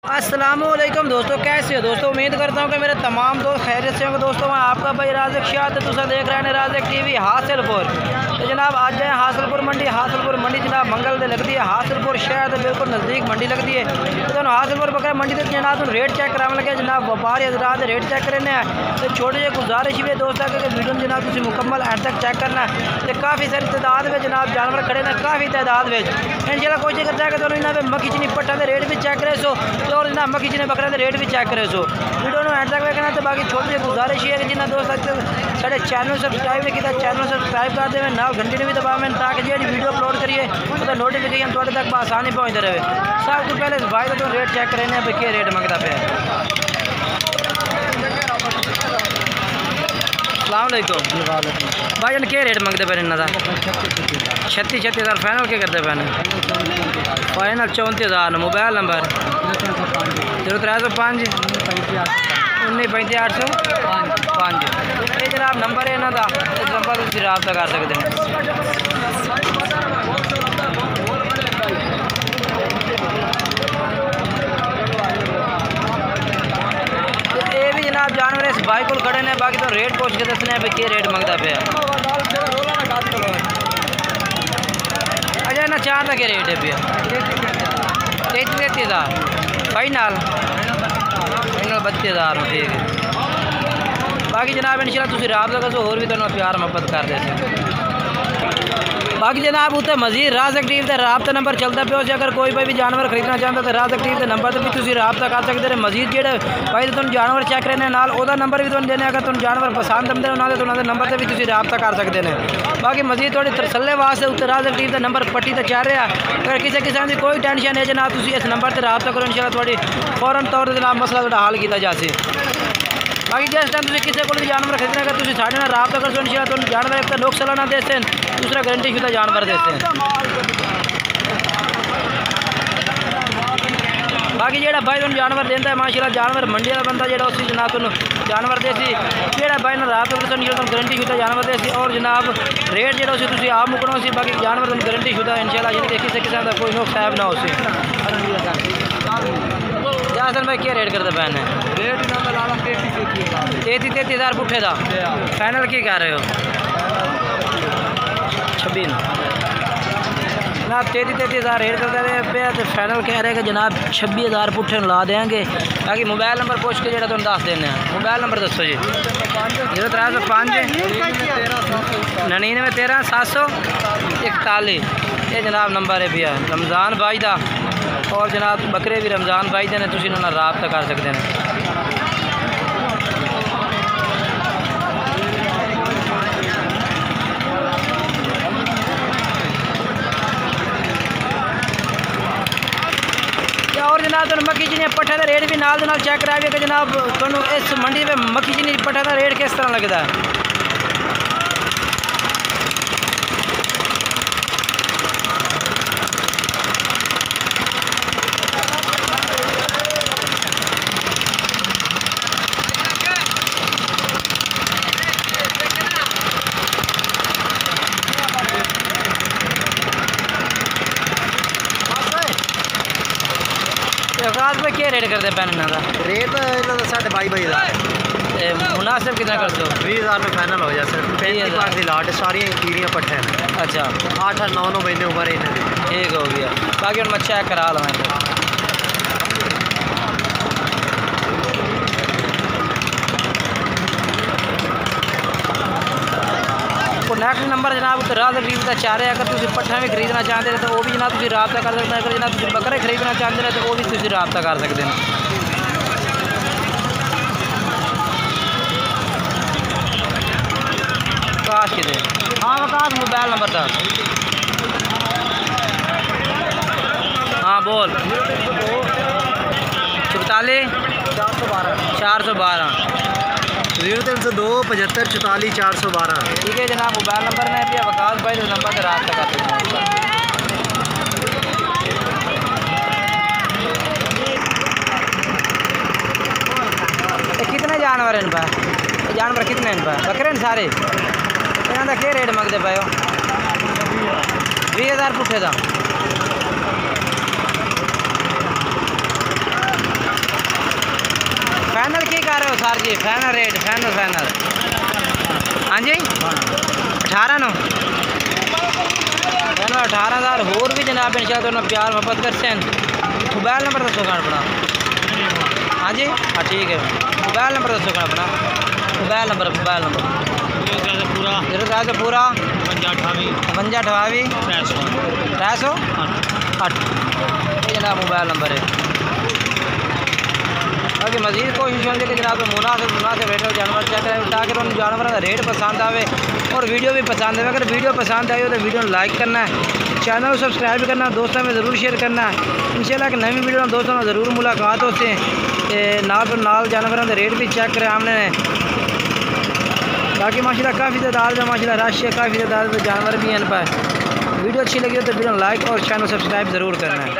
अस्सलामुअलैकुम दोस्तों, कैसे हो दोस्तों। उम्मीद करता हूँ कि मेरे तमाम दोस्त खैरियत से होंगे। दोस्तों मैं आपका भाई राज़िक शाह तुसा देख रहे हैं राज़िक टीवी हासिलपुर। तो जनाब आज जाए हासिलपुर मंडी जनाब मंगल दे लगती है। हासिलपुर शहर के बिल्कुल नज़दीक मंडी लगती है। तो हासिलपुर बकरा मंडी से जनाब रेट चेक कराने लगे। जनाब व्यापारी हजरात रेट चेक करने तो छोटे जी गुजारिश भी है दोस्तों कि वीडियो जनाब तुम मुकम्मल एंड तक चेक करना तो काफ़ी सारी तादाद में जनाब जानवर खड़े ने, काफ़ी तादाद में इंशाल्लाह कोशिश करता है कि तुम इन्होंने मक्खी चीनी पट्टा के रेट भी चेक करे सो और जनाब मक्खी चीनी बकरा के रेट भी चेक करे सो वीडियो एंड तक देखना। तो बाकी छोटी जी गुजारिश है कि जिन्हें दोस्त साढ़े चैनल सब्सक्राइब नहीं किया चैनल सब्सक्राइब कर दें, नाल घंटी ने भी दबावें ताकि जी वीडियो अपलोड करिए तो नोटिफिकेशन थोड़े तक आसानी पहुँचते रहे। सब तो पहले भाई का तो रेट चेक करें भाई क्या रेट मंगता पे। अस्सलामुअलैकुम भाई जान क्या रेट मंगते पे इन्हों का? 36,000 फाइनल क्या करते पे? फाइनल 34,000। Mobile number 0305 1935 805। ये जनाब नंबर है इन्हों का, इस नंबर से रब्ता कर सकते हैं। ये भी जनाब जानवर इस भाई को खड़े ने, बाकी तो रेट पूछ के दसने भाई क्या रेट मंगता पे। अच्छा ना चार का क्या रेट है भैया? 33,000 फाइनल 32,000 ठीक है। बाकी जनाब इंशाल्लाह तुम रब्ता करो होर भी तुम प्यार मोहब्बत कर देते। बाकी जनाब उत्ते मजीद राज़िक टीवी का रब्ता नंबर चलता पे। अगर कोई भी जानवर खरीदना चाहता तो राज़िक टीवी के नंबर पर भी तुम रब्ता कर सकते हैं। मजीद जो भाई तुम जानवर चेक करने नाल ओदा नंबर भी तुम देने, अगर तुम जानवर पसंद आते उन्होंने तो उन्होंने नंबर पर भी तुम रब्ता कर सकते हैं। बाकी मजीद थोड़ी तसल्ले वास्ते उत्ते राज़िक टीवी का नंबर पट्टी तो चल रहा। अगर किसी किस्म की कोई टेंशन है जनाब तुम इस नंबर पर रब्ता करो, इंशाल्लाह थोड़ी फौरन तौर पर जनाब मसला थोड़ा हल किया जाए। बाकी जिस टाइम तुम किसी को जानवर खरीदना अगर तुम साढ़े नाल रब्ता करो इंशाल्लाह तुम जानवर एक तो लोक सालाना देते हैं, दूसरा गारंटी शुदा जानवर देते हैं। बाकी जो भाई तुम जानवर देता है माशाल्लाह जानवर मंडी का बंदा जो उसी जनाब तुम जानवर देसी जो भाई ने रब्ता करो तुम गारंटी शुदा जानवर देसी और जनाब रेट जो तुम आप मुकना सी। बाकी जानवर तुम गारंटी शुदा इंशाल्लाह यानी किसी किस्म का कोई नुकसान ना हो। यासन भाई क्या रेट करते पे? रेट 33,000 पुठे का फाइनल की कर रहे हो? 26 जनाब 33,000 रेट करते पे तो फाइनल कह रहे हैं कि जनाब 26,000 पुठे ला देंगे। बाकी मोबाइल नंबर पूछ के जो तुम दस देने मोबाइल नंबर दसो जी। 0305 99 13 741। ये जनाब नंबर है भैया रमज़ान भाई का और जनाब बकरे भी रमज़ान भाई देने तुम उन्होंने रब्ता कर सकते हैं। और जनाब तुम मक्खी चीनी पट्ठे का रेट भी नाल चेक कराइए कि जनाब तुम इस मंडी में मक्खी चीनी पट्ठे का रेट किस तरह लगता है। आकाश में क्या रेट करते पैन इन्हों का? रेट इन्हों का 22,000 मुनासिब कितना कर दो? 20,000 में फाइनल हो जाए। सिर्फ 35,000 की लाट सारिया कीड़ियाँ पट्ठे हैं। अच्छा 8-9 महीने उम्र है इन्हें। ठीक हो गया। बाकी हम चेक करा लो नेक्स्ट नंबर जनाब राज़िक टीवी का चाह रहे हैं। अगर तुम पट्ठा भी खरीदना चाहते हैं तो वो भी जनाब तुम रब्ता कर सकते हैं। अगर जनाब तुम बकरे खरीदना चाहते हैं तो वो भी तुम रब्ता कर सकते हैं। आकाश कितने? हाँ आकाश मोबाइल नंबर था। हाँ बोल 44 412 0302 75 44 412। ठीक है जनाब मोबाइल नंबर में भी वकास भाई तो नंबर से रब्ता कर सकते हैं। कितने जानवर इन पर? जानवर कितने इन पर? बकरे सारे इन्हों का क्या रेट मंगते पे हो? 20,000 पुठे का। फाइनल की कर रहे हो सर जी? फाइनल रेट फाइनल हाँ जी 18 नो फाइनल 18,000 होर भी जनाब इंशाल्लाह तो प्यार मोहब्बत करते हैं। मोबाइल नंबर दसो अपना। हाँ जी हाँ ठीक है मोबाइल नंबर दसो अपना। मोबाइल नंबर पूरा 55 308 ये जनाब मोबाइल नंबर है। बाकी मज़ीद कोशिश होती है कि जनाब मुनासिब रेट में जानवर चेक करें ताकि उन जानवरों का रेट पसंद आवे और वीडियो भी पसंद आए। अगर वीडियो पसंद आई हो तो वीडियो लाइक करना है, चैनल को सब्सक्राइब करना है, दोस्तों में ज़रूर शेयर करना है। इंशाल्लाह एक नई वीडियो में दोस्तों में ज़रूर मुलाकात होते हैं। नाल जानवरों के रेट भी चेक करें हमने। बाकी माशाल्लाह काफ़ी तादाद में माशाल्लाह रश है, काफ़ी तादाद में जानवर भी हैं इन पर। वीडियो अच्छी लगी हो तो वीडियो लाइक और चैनल सब्सक्राइब ज़रूर करना है।